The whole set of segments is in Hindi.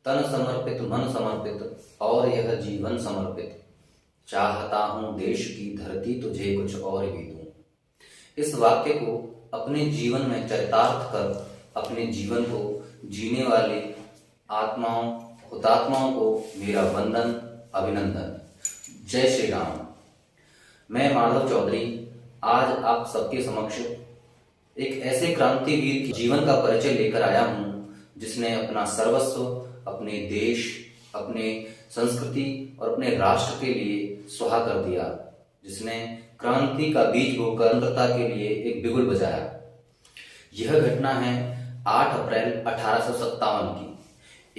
तन समर्पित मन समर्पित और यह जीवन समर्पित, चाहता हूं देश की धरती तुझे कुछ और भी दूं। इस वाक्य को अपने जीवन में चरितार्थ कर अपने जीवन को जीने वाले आत्माओं हुतात्माओं को मेरा वंदन अभिनंदन। जय श्री राम। मैं माधव चौधरी आज आप सबके समक्ष एक ऐसे क्रांतिवीर के जीवन का परिचय लेकर आया हूं जिसने अपना सर्वस्व अपने देश, अपने संस्कृति और अपने राष्ट्र के लिए सुहा कर दिया, जिसने क्रांति का बीज बोकर स्वतंत्रता के लिए एक बिगुल बजाया। यह घटना है 8 अप्रैल 1857 की।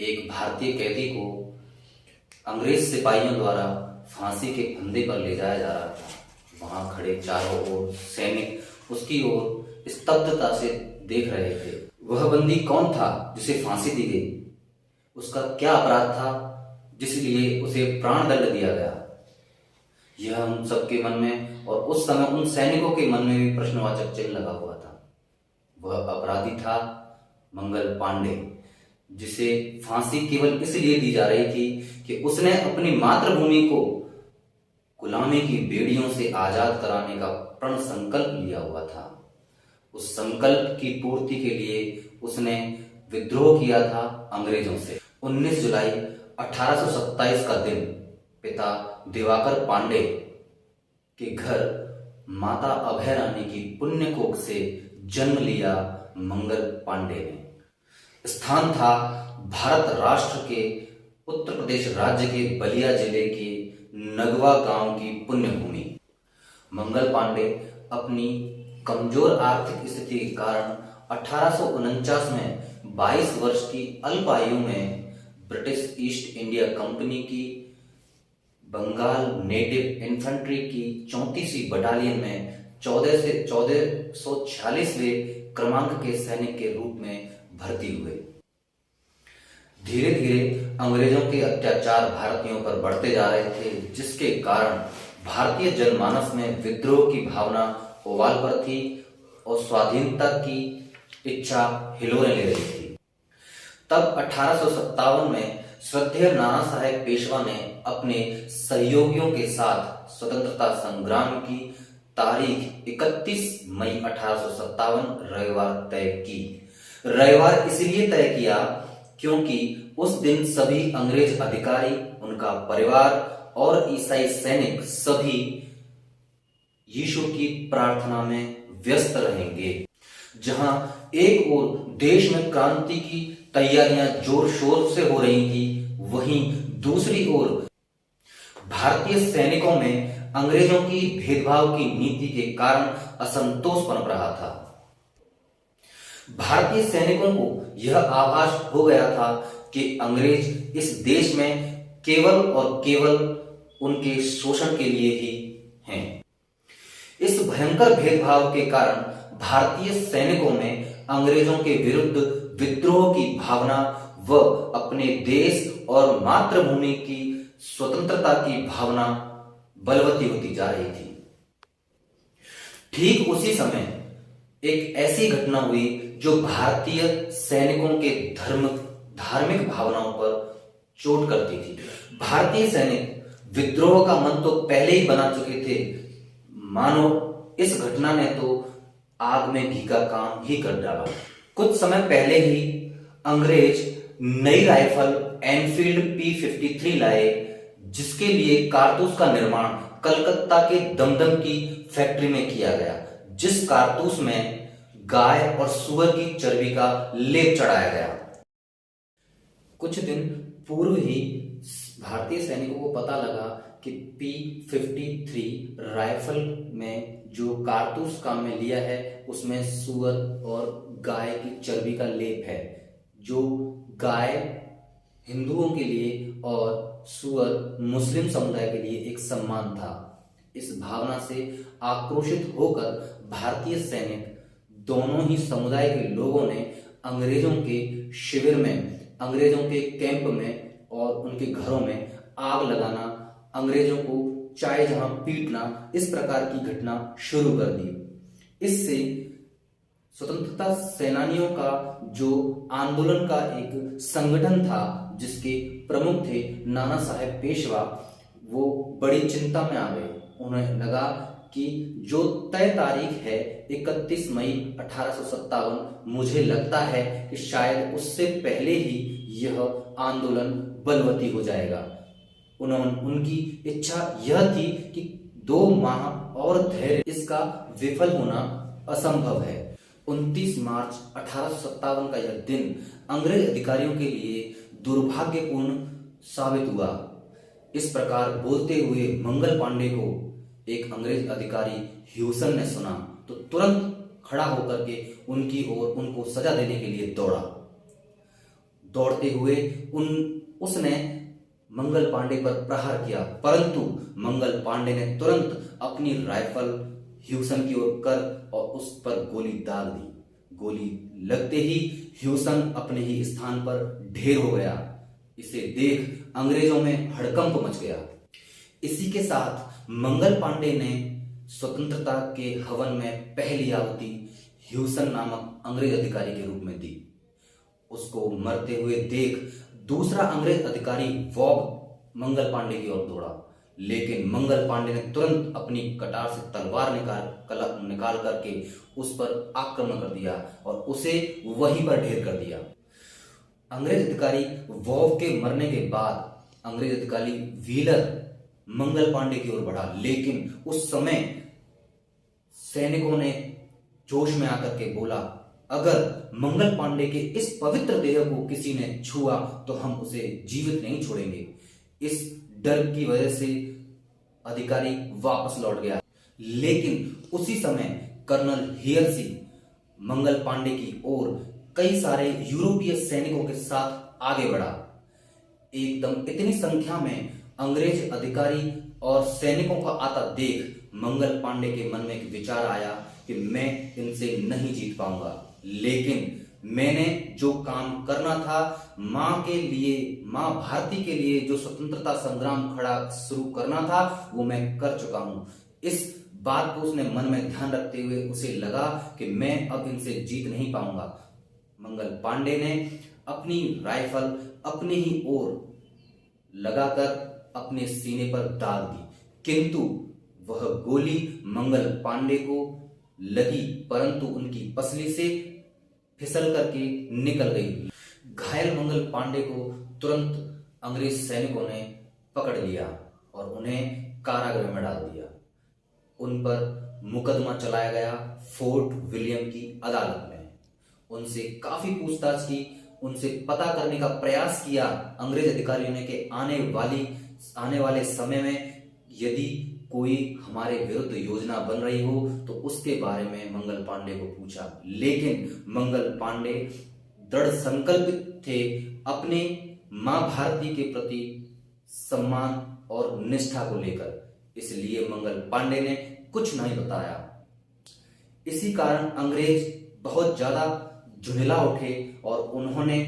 एक भारतीय कैदी को अंग्रेज सिपाहियों द्वारा फांसी के फंदे पर ले जाया जा रहा था। वहां खड़े चारों ओर सैनिक उसकी ओर स्तब्धता से देख रहे थे। वह बंदी कौन था जिसे फांसी दी गई? उसका क्या अपराध था जिसलिए उसे प्राण दंड दिया गया? यह हम सबके मन में और उस समय उन सैनिकों के मन में भी प्रश्नवाचक चिन्ह लगा हुआ था। वह अपराधी था मंगल पांडे, जिसे फांसी केवल इसलिए दी जा रही थी कि उसने अपनी मातृभूमि को गुलामी की बेड़ियों से आजाद कराने का प्रण संकल्प लिया हुआ था। उस संकल्प की पूर्ति के लिए उसने विद्रोह किया था अंग्रेजों से। 19 जुलाई 1827 का दिन पिता दिवाकर पांडे के घर माता अभय रानी की पुण्य कोख से जन्म लिया मंगल पांडे ने। स्थान था भारत राष्ट्र के उत्तर प्रदेश राज्य के बलिया जिले के नगवा गांव की पुण्य भूमि। मंगल पांडे अपनी कमजोर आर्थिक स्थिति के कारण 1849 में 22 वर्ष की अल्प आयु में ब्रिटिश ईस्ट इंडिया कंपनी की बंगाल नेटिव इन्फेंट्री की 34वीं बटालियन में 1446वें क्रमांक के सैनिक के रूप में भर्ती हुए। धीरे धीरे अंग्रेजों के अत्याचार भारतीयों पर बढ़ते जा रहे थे, जिसके कारण भारतीय जनमानस में विद्रोह की भावना उबाल पर थी और स्वाधीनता की इच्छा हिलोरे ले रही थी। तब 1857 में श्रद्धेय नाना साहेब पेशवा ने अपने सहयोगियों के साथ स्वतंत्रता संग्राम की तारीख 31 मई 1857 रविवार तय की। रविवार इसलिए तय किया क्योंकि उस दिन सभी अंग्रेज अधिकारी, उनका परिवार और ईसाई सैनिक सभी यीशु की प्रार्थना में व्यस्त रहेंगे। जहां एक ओर देश में क्रांति की तैयारियां जोर शोर से हो रही थी, वहीं दूसरी ओर भारतीय सैनिकों में अंग्रेजों की भेदभाव की नीति के कारण असंतोष पनप रहा था। भारतीय सैनिकों को यह आभास हो गया था कि अंग्रेज इस देश में केवल और केवल उनके शोषण के लिए ही हैं। इस भयंकर भेदभाव के कारण भारतीय सैनिकों में अंग्रेजों के विरुद्ध विद्रोह की भावना व अपने देश और मातृभूमि की स्वतंत्रता की भावना बलवती होती जा रही थी। ठीक उसी समय एक ऐसी घटना हुई जो भारतीय सैनिकों के धार्मिक भावनाओं पर चोट करती थी। भारतीय सैनिक विद्रोह का मन तो पहले ही बना चुके थे, मानो इस घटना ने तो आग में घी का काम ही कर डाला। कुछ समय पहले ही अंग्रेज नई राइफल एनफील्ड P53 लाए, जिसके लिए कारतूस का निर्माण कलकत्ता के दमदम की फैक्ट्री में किया गया, जिस कारतूस में गाय और सुअर की चर्बी का लेप चढ़ाया गया। कुछ दिन पूर्व ही भारतीय सैनिकों को पता लगा कि P53 राइफल में जो कारतूस काम में लिया है उसमें सुअर और गाय की चर्बी का लेप है। जो गाय हिंदुओं के लिए और सुअर मुस्लिम समुदाय के लिए एक सम्मान था। इस भावना से आक्रोशित होकर भारतीय सैनिक, दोनों ही समुदाय के लोगों ने अंग्रेजों के शिविर में, अंग्रेजों के कैंप में और उनके घरों में आग लगाना, अंग्रेजों को चाय जहां पीटना, इस प्रकार की घटना शुरू कर दी। इससे स्वतंत्रता सेनानियों का जो आंदोलन का एक संगठन था जिसके प्रमुख थे नाना साहेब पेशवा, वो बड़ी चिंता में आ गए। उन्हें लगा कि जो तय तारीख है 31 मई 1857, मुझे लगता है कि शायद उससे पहले ही यह आंदोलन बलवती हो जाएगा। उनकी इच्छा यह थी कि 2 माह और धैर्य, इसका विफल होना असंभव है। 29 मार्च 1857 का यह दिन अंग्रेज अधिकारियों के लिए दुर्भाग्यपूर्ण साबित हुआ। इस प्रकार बोलते हुए मंगल पांडे को एक अंग्रेज अधिकारी ह्यूसन ने सुना तो तुरंत खड़ा होकर के उनकी ओर उनको सजा देने के लिए दौड़ा। दौड़ते हुए उसने मंगल पांडे पर प्रहार किया, परंतु मंगल पांडे ने तुरंत अपनी राइफल ह्यूसन की ओर कर और उस पर गोली दाग दी। गोली लगते ही ह्यूसन अपने ही स्थान पर ढेर हो गया। इसे देख अंग्रेजों में हड़कंप मच गया। इसी के साथ मंगल पांडे ने स्वतंत्रता के हवन में पहली आहुति ह्यूसन नामक अंग्रेज अधिकारी के रूप में दी। उसको मरते हुए देख दूसरा अंग्रेज अधिकारी वॉब मंगल पांडे की ओर दौड़ा, लेकिन मंगल पांडे ने तुरंत अपनी कटार से तलवार निकाल करके उस पर आक्रमण कर दिया और उसे वहीं पर ढेर कर दिया। अंग्रेज अधिकारी वॉब के मरने के बाद अंग्रेज अधिकारी व्हीलर मंगल पांडे की ओर बढ़ा, लेकिन उस समय सैनिकों ने जोश में आकर के बोला, अगर मंगल पांडे के इस पवित्र देह को किसी ने छुआ तो हम उसे जीवित नहीं छोड़ेंगे। इस डर की वजह से अधिकारी वापस लौट गया, लेकिन उसी समय कर्नल हियर्सी मंगल पांडे की ओर कई सारे यूरोपीय सैनिकों के साथ आगे बढ़ा। एकदम इतनी संख्या में अंग्रेज अधिकारी और सैनिकों का आता देख मंगल पांडे के मन में एक विचार आया कि मैं इनसे नहीं जीत पाऊंगा, लेकिन मैंने जो काम करना था मां के लिए, मां भारती के लिए जो स्वतंत्रता संग्राम खड़ा शुरू करना था वो मैं कर चुका हूं। इस बात को उसने मन में ध्यान रखते हुए उसे लगा कि मैं अब इनसे जीत नहीं पाऊंगा। मंगल पांडे ने अपनी राइफल अपने ही ओर लगाकर अपने सीने पर दाग दी, किंतु वह गोली मंगल पांडे को लगी, परंतु उनकी पसली से फिसल करके निकल गई। घायल मंगल पांडे को तुरंत अंग्रेज सैनिकों ने पकड़ लिया और उन्हें कारागृह में डाल दिया। उन पर मुकदमा चलाया गया फोर्ट विलियम की अदालत में। उनसे काफी पूछताछ की, उनसे पता करने का प्रयास किया अंग्रेज अधिकारियों ने कि आने वाले समय में यदि कोई हमारे विरुद्ध योजना बन रही हो तो उसके बारे में मंगल पांडे को पूछा, लेकिन मंगल पांडे दृढ़ संकल्पित थे अपने मां भारती के प्रति सम्मान और निष्ठा को लेकर, इसलिए मंगल पांडे ने कुछ नहीं बताया। इसी कारण अंग्रेज बहुत ज्यादा झुंझला उठे और उन्होंने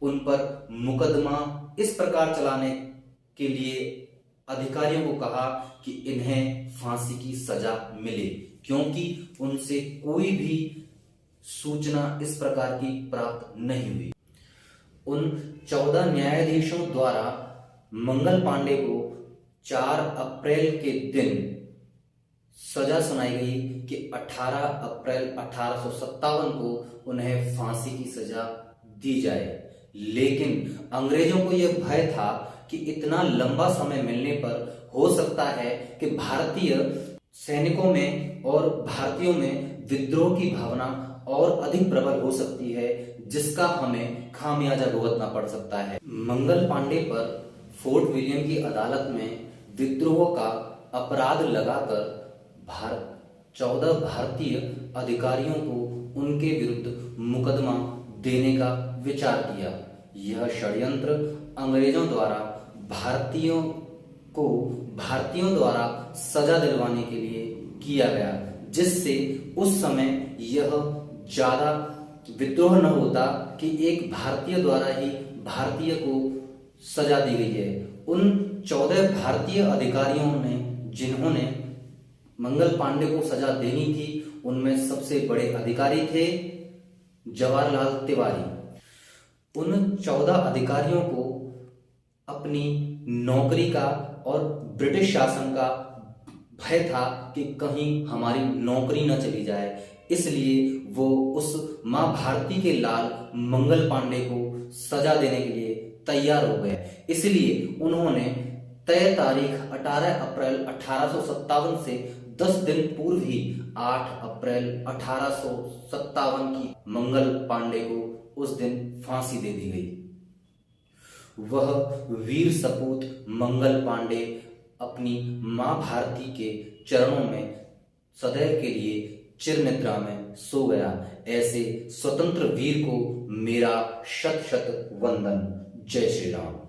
उन पर मुकदमा इस प्रकार चलाने के लिए अधिकारियों को कहा कि इन्हें फांसी की सजा मिले, क्योंकि उनसे कोई भी सूचना इस प्रकार की प्राप्त नहीं हुई। उन 14 न्यायाधीशों द्वारा मंगल पांडे को 4 अप्रैल के दिन सजा सुनाई गई कि 18 अप्रैल 1857 को उन्हें फांसी की सजा दी जाए, लेकिन अंग्रेजों को यह भय था कि इतना लंबा समय मिलने पर हो सकता है कि भारतीय सैनिकों में और भारतीयों में विद्रोह की भावना और अधिक प्रबल हो सकती है, जिसका हमें खामियाजा भुगतना पड़ सकता है। मंगल पांडे पर फोर्ट विलियम की अदालत में विद्रोह का अपराध लगाकर 14 भारतीय अधिकारियों को उनके विरुद्ध मुकदमा देने का विचार किया। यह षड्यंत्र अंग्रेजों द्वारा भारतीयों द्वारा सजा दिलवाने के लिए किया गया, जिससे उस समय यह ज्यादा विद्रोह न होता कि एक भारतीय द्वारा ही भारतीय को सजा दी गई है। उन 14 भारतीय अधिकारियों ने जिन्होंने मंगल पांडे को सजा देनी थी, उनमें सबसे बड़े अधिकारी थे जवाहरलाल तिवारी। उन 14 अधिकारियों को अपनी नौकरी का और ब्रिटिश शासन का भय था कि कहीं हमारी नौकरी न चली जाए, इसलिए वो उस मां भारती के लाल मंगल पांडे को सजा देने के लिए तैयार हो गए। इसलिए उन्होंने तय तारीख 18 अप्रैल 1857 से 10 दिन पूर्व ही 8 अप्रैल 1857 की मंगल पांडे को उस दिन फांसी दे दी गई। वह वीर सपूत मंगल पांडे अपनी मां भारती के चरणों में सदैव के लिए चिर निद्रा में सो गया। ऐसे स्वतंत्र वीर को मेरा शत शत वंदन। जय श्री राम।